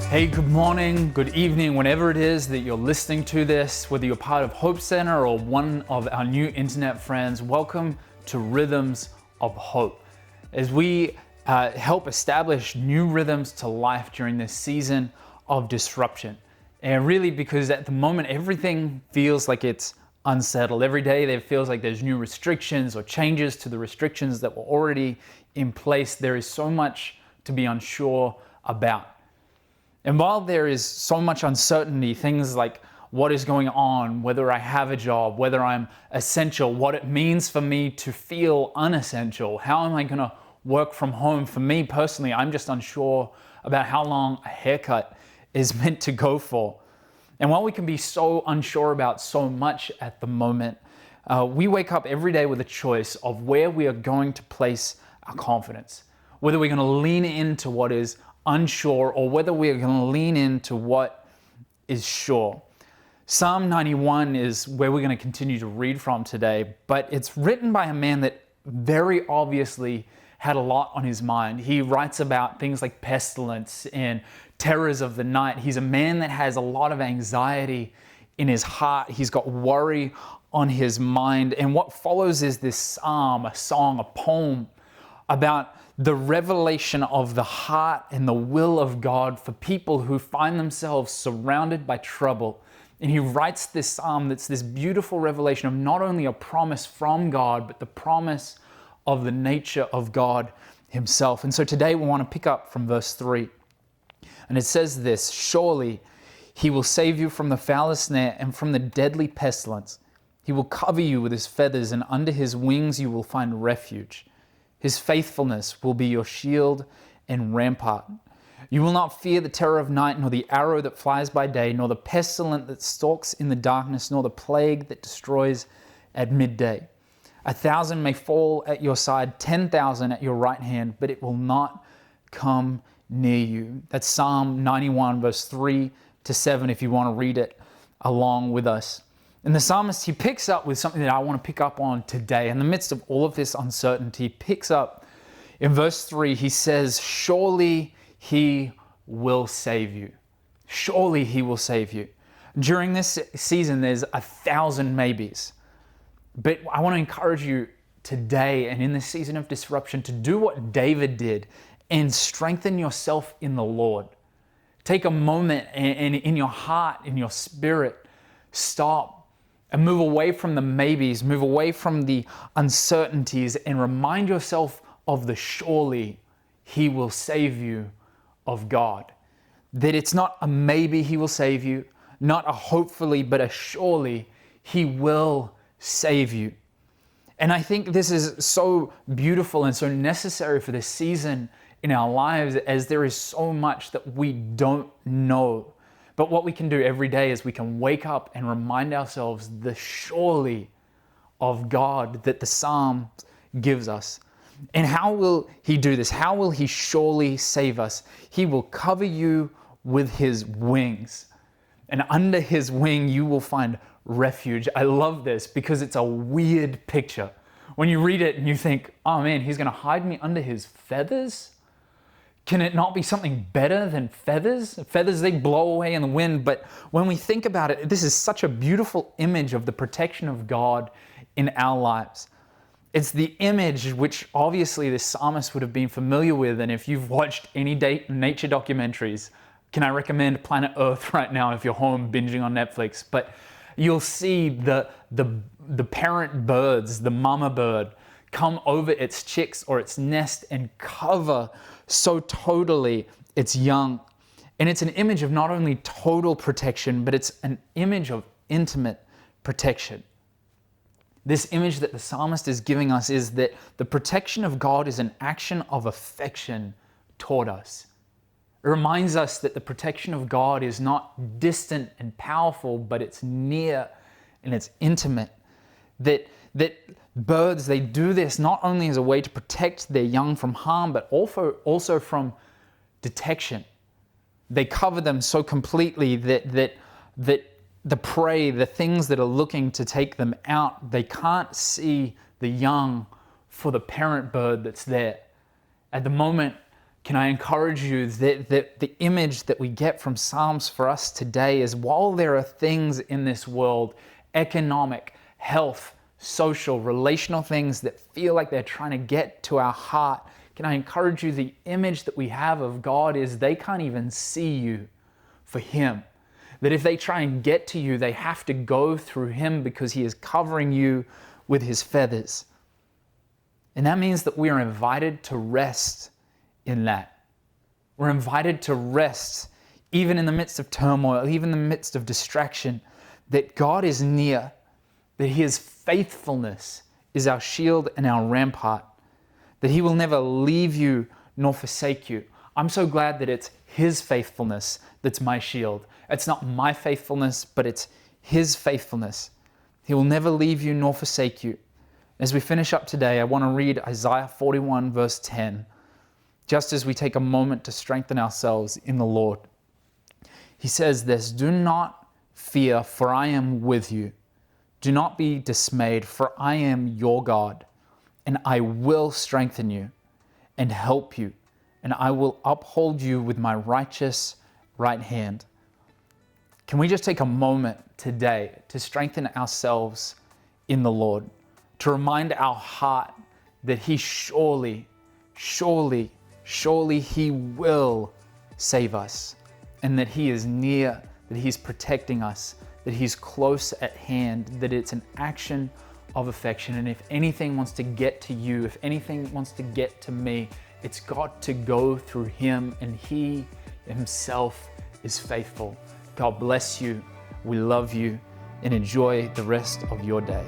Hey, good morning, good evening, whenever it is that you're listening to this, whether you're part of Hope Center or one of our new internet friends, welcome to Rhythms of Hope. As we help establish new rhythms to life during this season of disruption. And really because at the moment, everything feels like it's unsettled. Every day there feels like there's new restrictions or changes to the restrictions that were already in place. There is so much to be unsure about. And while there is so much uncertainty, things like what is going on, whether I have a job, whether I'm essential, what it means for me to feel unessential, how am I going to work from home? For me personally, I'm just unsure about how long a haircut is meant to go for. And while we can be so unsure about so much at the moment, we wake up every day with a choice of where we are going to place our confidence, whether we're going to lean into what is unsure or whether we are going to lean into what is sure. Psalm 91 is where we're going to continue to read from today, but it's written by a man that very obviously had a lot on his mind. He writes about things like pestilence and terrors of the night. He's a man that has a lot of anxiety in his heart. He's got worry on his mind. And what follows is this psalm, a song, a poem about the revelation of the heart and the will of God for people who find themselves surrounded by trouble. And he writes this psalm that's this beautiful revelation of not only a promise from God, but the promise of the nature of God himself. And so today we want to pick up from verse 3. And it says this: "Surely he will save you from the foulest snare and from the deadly pestilence. He will cover you with his feathers, and under his wings you will find refuge. His faithfulness will be your shield and rampart. You will not fear the terror of night, nor the arrow that flies by day, nor the pestilence that stalks in the darkness, nor the plague that destroys at midday. 1,000 may fall at your side, 10,000 at your right hand, but it will not come near you." That's Psalm 91, verse 3 to 7, if you want to read it along with us. And the psalmist, he picks up with something that I want to pick up on today. In the midst of all of this uncertainty, he picks up in verse 3, he says, "Surely he will save you." Surely he will save you. During this season, there's 1,000 maybes. But I want to encourage you today and in this season of disruption to do what David did and strengthen yourself in the Lord. Take a moment and in your heart, in your spirit, stop and move away from the maybes, move away from the uncertainties, and remind yourself of the surely he will save you of God. That it's not a maybe he will save you, not a hopefully, but a surely he will save you. And I think this is so beautiful and so necessary for this season in our lives, as there is so much that we don't know. But what we can do every day is we can wake up and remind ourselves the surely of God that the Psalm gives us. And how will he do this? How will he surely save us? He will cover you with his wings. And under his wing, you will find refuge. I love this because it's a weird picture. When you read it and you think, oh man, he's going to hide me under his feathers? Can it not be something better than feathers? Feathers, they blow away in the wind. But when we think about it, this is such a beautiful image of the protection of God in our lives. It's the image which obviously the psalmist would have been familiar with. And if you've watched any nature documentaries, can I recommend Planet Earth right now if you're home binging on Netflix? But you'll see the parent birds, the mama bird, come over its chicks or its nest and cover so totally its young. And it's an image of not only total protection, but it's an image of intimate protection. This image that the psalmist is giving us is that the protection of God is an action of affection toward us. It reminds us that the protection of God is not distant and powerful, but it's near and it's intimate. That birds, they do this not only as a way to protect their young from harm, but also from detection. They cover them so completely that the prey, the things that are looking to take them out, they can't see the young for the parent bird that's there. At the moment, can I encourage you that the image that we get from Psalms for us today is, while there are things in this world, economic, health, social, relational things that feel like they're trying to get to our heart, can I encourage you, the image that we have of God is they can't even see you for Him. That if they try and get to you, they have to go through Him because He is covering you with His feathers. And that means that we are invited to rest in that. We're invited to rest even in the midst of turmoil, even in the midst of distraction, that God is near, that His faithfulness is our shield and our rampart, that He will never leave you nor forsake you. I'm so glad that it's His faithfulness that's my shield. It's not my faithfulness, but it's His faithfulness. He will never leave you nor forsake you. As we finish up today, I want to read Isaiah 41 verse 10, just as we take a moment to strengthen ourselves in the Lord. He says this, "Do not fear, for I am with you. Do not be dismayed, for I am your God, and I will strengthen you and help you, and I will uphold you with my righteous right hand." Can we just take a moment today to strengthen ourselves in the Lord, to remind our heart that He surely He will save us, and that He is near, that He's protecting us, that He's close at hand, that it's an action of affection. And if anything wants to get to you, if anything wants to get to me, it's got to go through Him, and He Himself is faithful. God bless you. We love you, and enjoy the rest of your day.